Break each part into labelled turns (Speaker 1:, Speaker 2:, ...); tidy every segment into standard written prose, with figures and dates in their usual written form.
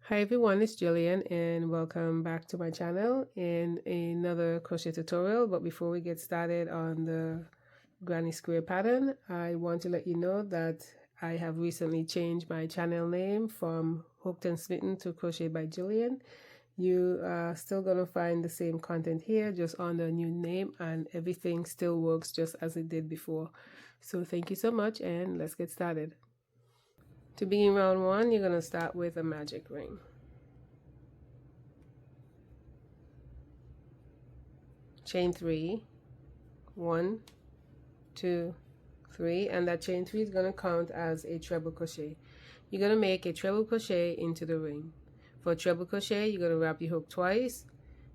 Speaker 1: Hi everyone, it's Gillian and welcome back to my channel in another crochet tutorial. But before we get started on the granny square pattern, I want to let you know that I have recently changed my channel name from Hooked and Smitten to Crochet by Gillian. You are still going to find the same content here, just under a new name, and everything still works just as it did before. So thank you so much, and let's get started. To begin round one, you're going to start with a magic ring. Chain 3, 1, 2, 3, and that chain 3 is going to count as a treble crochet. You're going to make a treble crochet into the ring. For a treble crochet, you're going to wrap your hook twice.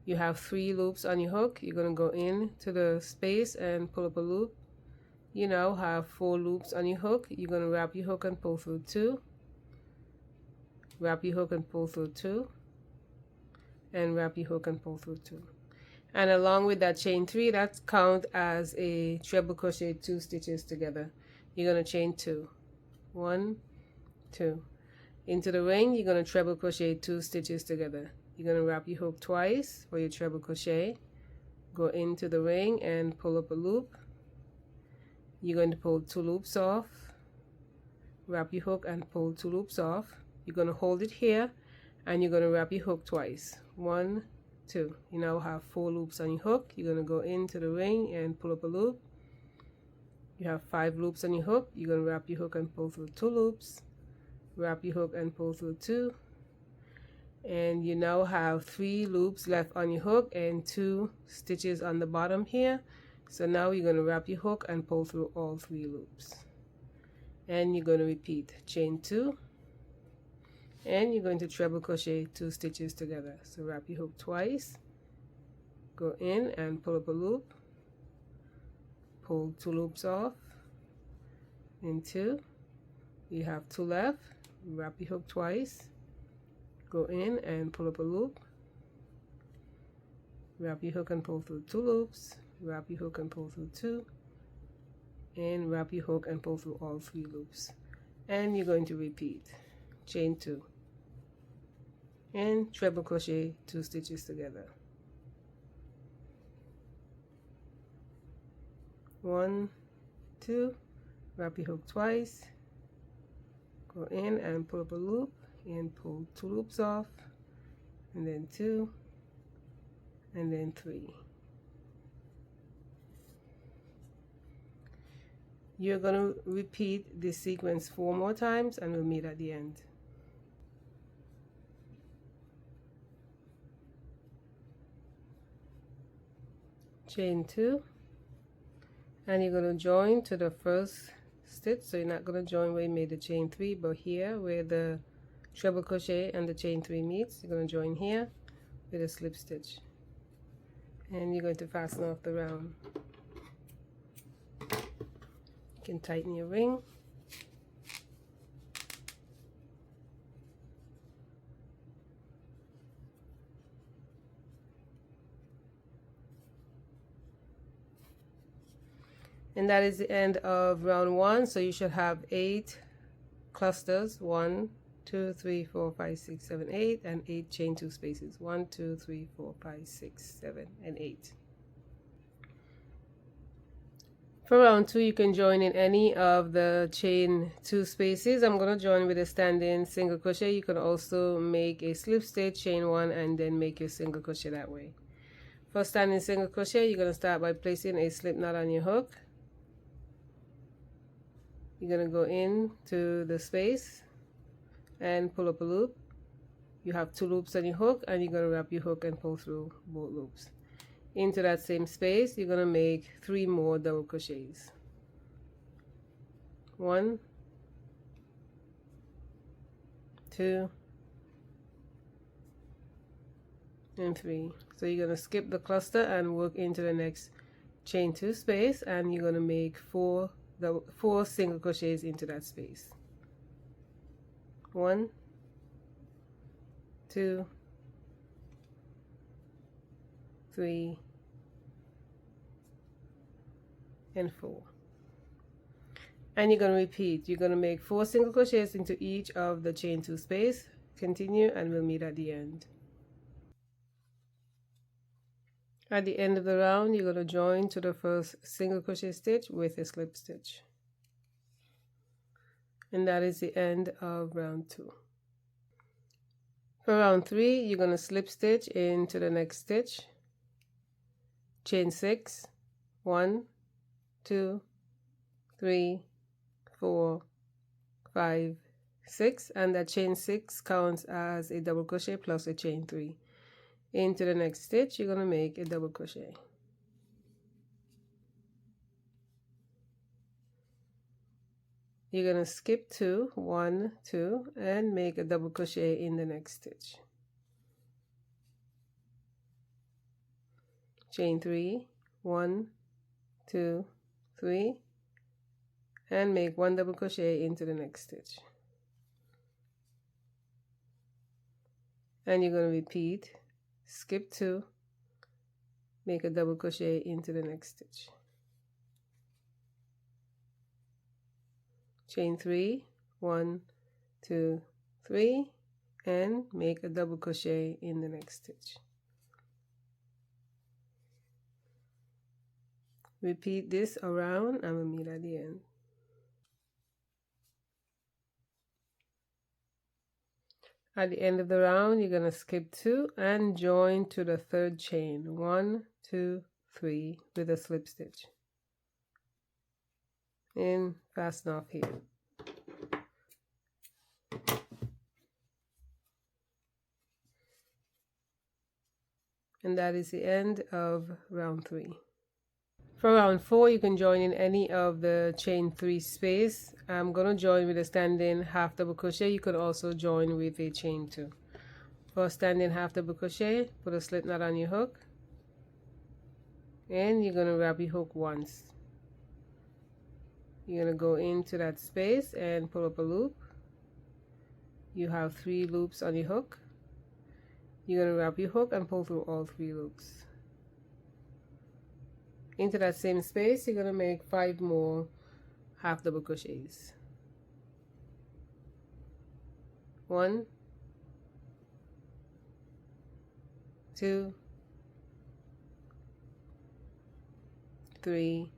Speaker 1: You have 3 loops on your hook. You're going to go in to the space and pull up a loop. You now have 4 loops on your hook. You're going to wrap your hook and pull through 2. Wrap your hook and pull through 2. And wrap your hook and pull through 2. And along with that chain 3, that's count as a treble crochet 2 stitches together. You're going to chain 2. 1, 2. Into the ring, you're going to treble crochet 2 stitches together. You're going to wrap your hook twice for your treble crochet. Go into the ring and pull up a loop. You're going to pull 2 loops off. Wrap your hook and pull 2 loops off. You're going to hold it here and you're going to wrap your hook twice. 1, 2. You now have 4 loops on your hook. You're going to go into the ring and pull up a loop. You have 5 loops on your hook. You're going to wrap your hook and pull through 2 loops. Wrap your hook and pull through 2. And you now have 3 loops left on your hook and 2 stitches on the bottom here. So now you're going to wrap your hook and pull through all 3 loops. And you're going to repeat chain 2. And you're going to treble crochet 2 stitches together. So wrap your hook twice, go in and pull up a loop, pull 2 loops off, and 2. You have 2 left. Wrap your hook twice, go in and pull up a loop, wrap your hook and pull through 2 loops, wrap your hook and pull through 2, and wrap your hook and pull through all 3 loops. And you're going to repeat chain 2 and treble crochet 2 stitches together. 1, 2, wrap your hook twice, go in and pull up a loop and pull 2 loops off, and then 2, and then 3. You're going to repeat this sequence 4 more times and we'll meet at the end. Chain 2, and you're going to join to the first stitch. So you're not going to join where you made the chain 3, but here where the treble crochet and the chain 3 meets, you're going to join here with a slip stitch, and you're going to fasten off the round. You can tighten your ring. And that is the end of round 1. So you should have 8 clusters, 1, 2, 3, 4, 5, 6, 7, 8, and 8 chain 2 spaces, 1, 2, 3, 4, 5, 6, 7, and 8. For round 2, you can join in any of the chain 2 spaces. I'm going to join with a standing single crochet. You can also make a slip stitch, chain 1, and then make your single crochet that way. For standing single crochet, you're going to start by placing a slip knot on your hook. You're going to go into the space and pull up a loop. You have 2 loops on your hook, and you're going to wrap your hook and pull through both loops. Into that same space, you're going to make 3 more double crochets. 1, 2, and 3. So you're going to skip the cluster and work into the next chain 2 space, and you're going to make 4 single crochets into that space. 1, 2, 3, and 4. And you're going to repeat. You're going to make 4 single crochets into each of the chain 2 space. continue, and we'll meet at the end. At the end of the round, you're going to join to the first single crochet stitch with a slip stitch, and that is the end of round 2. For round 3, you're going to slip stitch into the next stitch, chain 6, 1, 2, 3, 4, 5, 6, and that chain 6 counts as a double crochet plus a chain 3. Into the next stitch, you're going to make a double crochet. You're going to skip 2, 1, 2, and make a double crochet in the next stitch. Chain 3, 1, 2, 3, and make 1 double crochet into the next stitch. And you're going to repeat, skip 2, make a double crochet into the next stitch. Chain 3, 1, 2, 3, and make a double crochet in the next stitch. Repeat this around and we'll meet at the end. At the end of the round, you're going to skip 2 and join to the third chain, 1, 2, 3, with a slip stitch. And fasten off here. And that is the end of round 3. For round 4, you can join in any of the chain 3 space. I'm going to join with a standing half double crochet. You could also join with a chain 2. For a standing half double crochet, put a slip knot on your hook, and you're going to wrap your hook once. You're going to go into that space and pull up a loop. You have 3 loops on your hook. You're going to wrap your hook and pull through all 3 loops. Into that same space, you're going to make 5 more half double crochets. 1, 2, 3,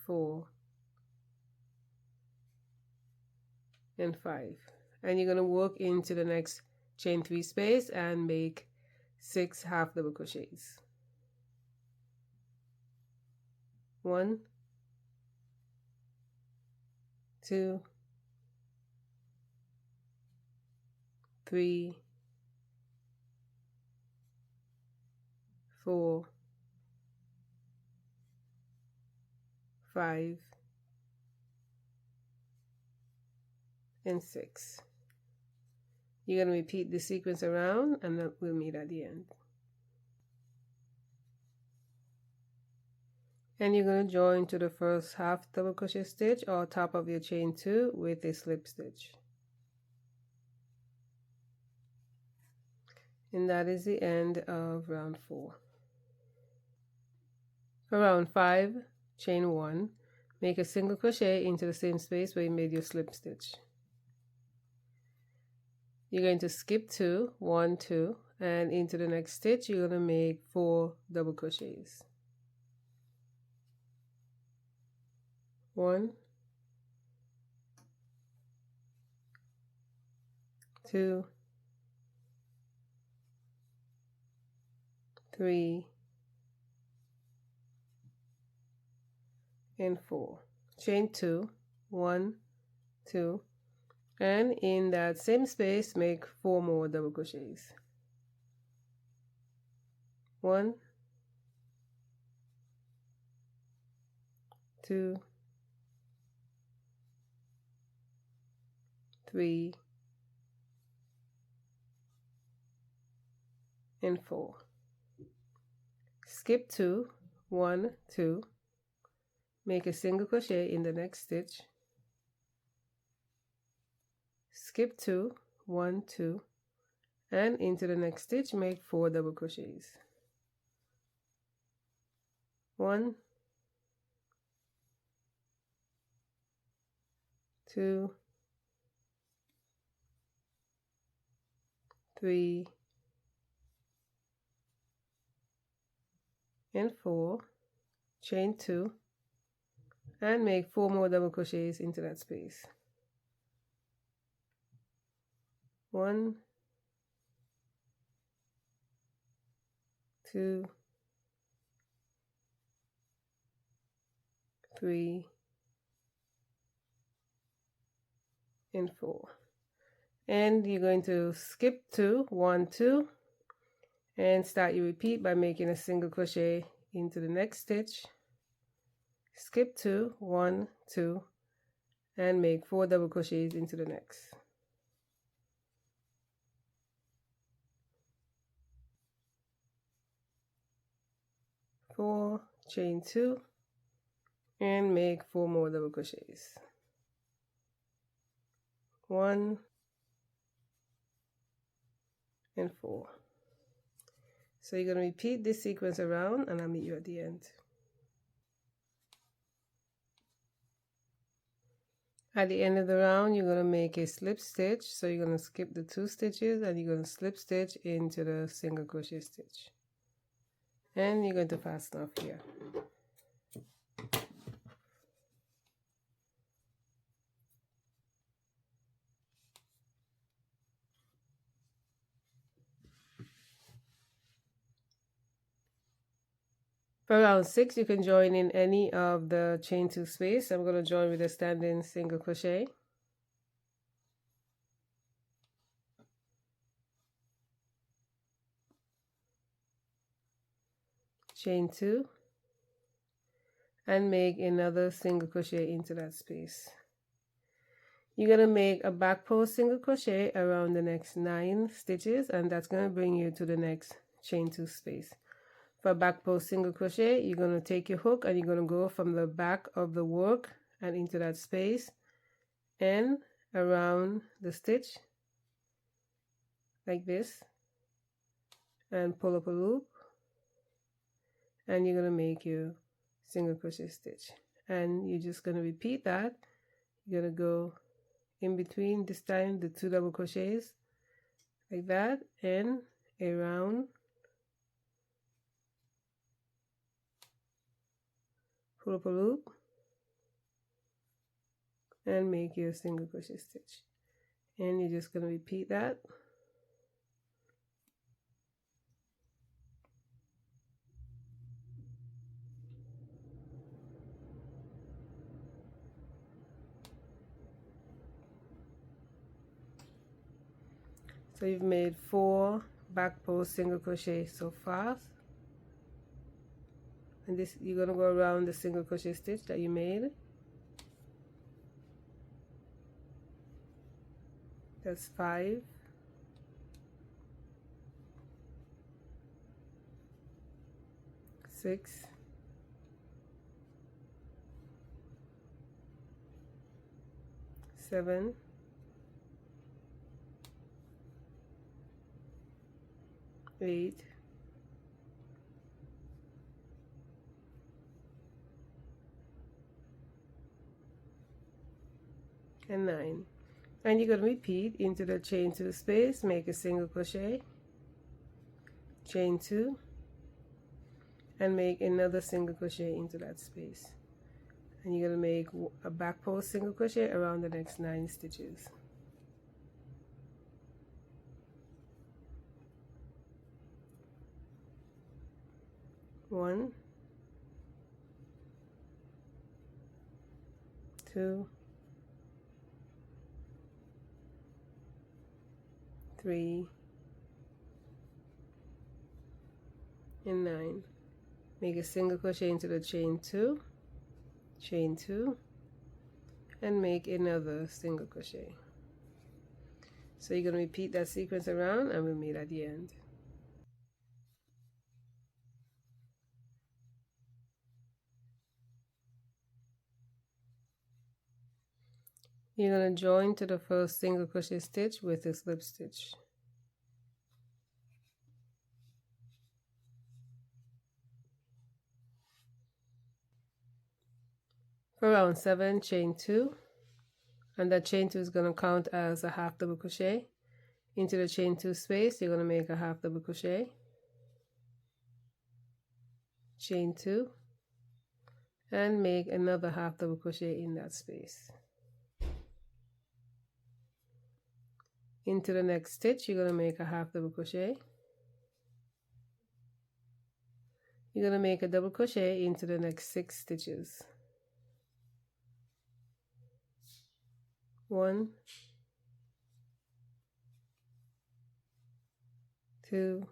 Speaker 1: 4, and 5. And you're going to work into the next chain 3 space and make 6 half double crochets. 1, 2, 3, 4, 5, and 6. You're going to repeat the sequence around and then we'll meet at the end. And you're going to join to the first half double crochet stitch or top of your chain 2 with a slip stitch. And that is the end of round 4. For round 5, chain 1, make a single crochet into the same space where you made your slip stitch. You're going to skip 2, 1, 2, and into the next stitch you're going to make 4 double crochets. 1, 2, 3, and 4. Chain 2, 1, 2, and in that same space make 4 more double crochets. 1, 2, 3, and 4. Skip 2, 1, 2, make a single crochet in the next stitch. Skip 2, 1, 2, and into the next stitch make 4 double crochets. 1, 2, 3 and 4, chain 2, and make 4 more double crochets into that space. 1, 2, 3 and 4, and you're going to skip 2, 1, 2, and start your repeat by making a single crochet into the next stitch, skip 2, 1, 2, and make 4 double crochets into the next. 4, chain 2, and make 4 more double crochets. 1 and 4. So you're going to repeat this sequence around, and I'll meet you at the end. At the end of the round, you're going to make a slip stitch. So you're going to skip the 2 stitches and you're going to slip stitch into the single crochet stitch. And you're going to fasten off here. For round 6, you can join in any of the chain 2 space. I'm going to join with a standing single crochet. Chain 2, and make another single crochet into that space. You're going to make a back post single crochet around the next 9 stitches, and that's going to bring you to the next chain 2 space. For back post single crochet, you're going to take your hook and you're going to go from the back of the work and into that space and around the stitch like this, and pull up a loop, and you're going to make your single crochet stitch, and you're just going to repeat that. You're going to go in between, this time the 2 double crochets like that, and around, pull up a loop, and make your single crochet stitch, and you're just going to repeat that. So you've made 4 back post single crochet so far, and this, you're going to go around the single crochet stitch that you made. That's 5, 6, 7, 8, 9, and you're going to repeat into the chain 2 space, make a single crochet, chain 2, and make another single crochet into that space, and you're going to make a back post single crochet around the next 9 stitches. One, 2, 3, and 9. Make a single crochet into the chain 2, chain 2, and make another single crochet. So you're going to repeat that sequence around, and we'll meet at the end. You're going to join to the first single crochet stitch with a slip stitch. For round 7, chain 2, and that chain 2 is going to count as a half double crochet Into the chain 2 space, you're going to make a half double crochet, chain 2, and make another half double crochet in that space. Into the next stitch, you're going to make a half double crochet. You're going to make a double crochet into the next 6 stitches. 1, 2,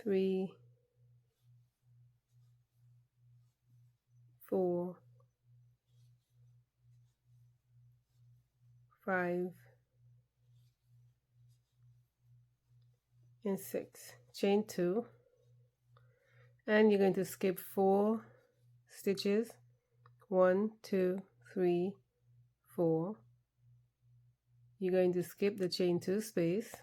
Speaker 1: 3, 4, 5, and 6. Chain 2, and you're going to skip 4 stitches. 1, 2, 3, 4. You're going to skip the chain 2 space,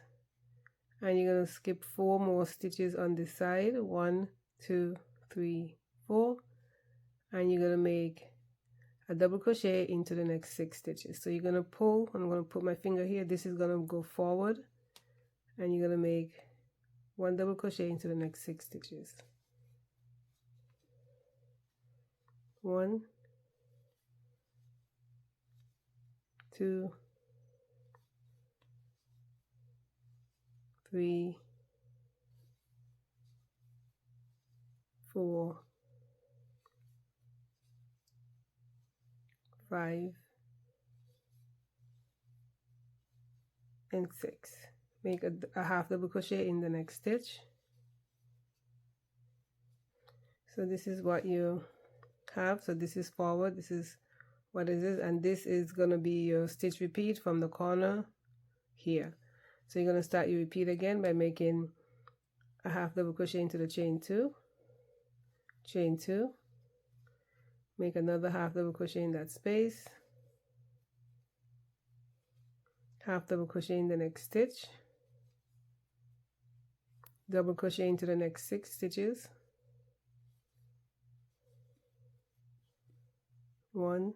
Speaker 1: and you're going to skip 4 more stitches on this side. 1, 2, 3, 4, and you're going to make a double crochet into the next 6 stitches. So you're going to pull. I'm going to put my finger here. This is going to go forward, and you're going to make 1 double crochet into the next 6 stitches. 1, 2, 3, 4, 5, and 6. Make a half double crochet in the next stitch. So this is what you have. So this is forward, this is what it is, and this is going to be your stitch repeat from the corner here. So you're going to start your repeat again by making a half double crochet into the chain 2, chain 2, make another half double crochet in that space, half double crochet in the next stitch, double crochet into the next 6 stitches, 1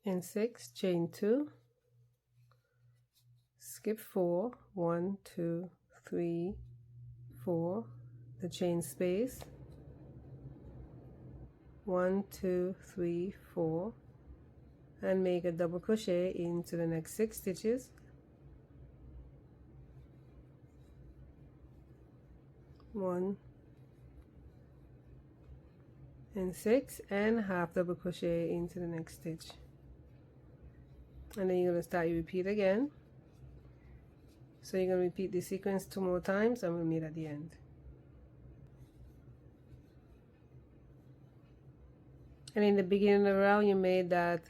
Speaker 1: and 6, chain 2, skip 4, 1, 2, 3, 4, the chain space, 1, 2, 3, 4, and make a double crochet into the next 6 stitches, 1 and 6, and half double crochet into the next stitch. And then you're going to start your repeat again. So you're going to repeat the sequence 2 more times, and we'll meet at the end. And in the beginning of the round, you made that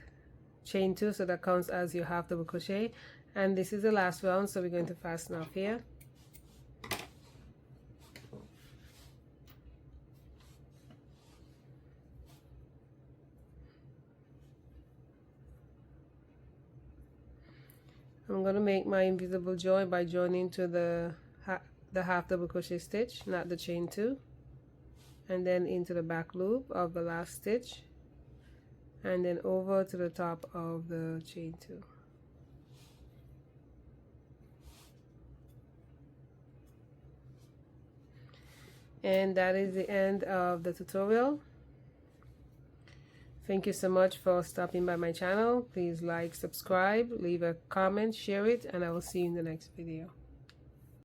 Speaker 1: chain 2, so that counts as your half double crochet. And this is the last round, so we're going to fasten off here. I'm going to make my invisible join by joining to the half double crochet stitch, not the chain 2, and then into the back loop of the last stitch, and then over to the top of the chain 2. And that is the end of the tutorial. Thank you so much for stopping by my channel. Please like, subscribe, leave a comment, share it, and I will see you in the next video.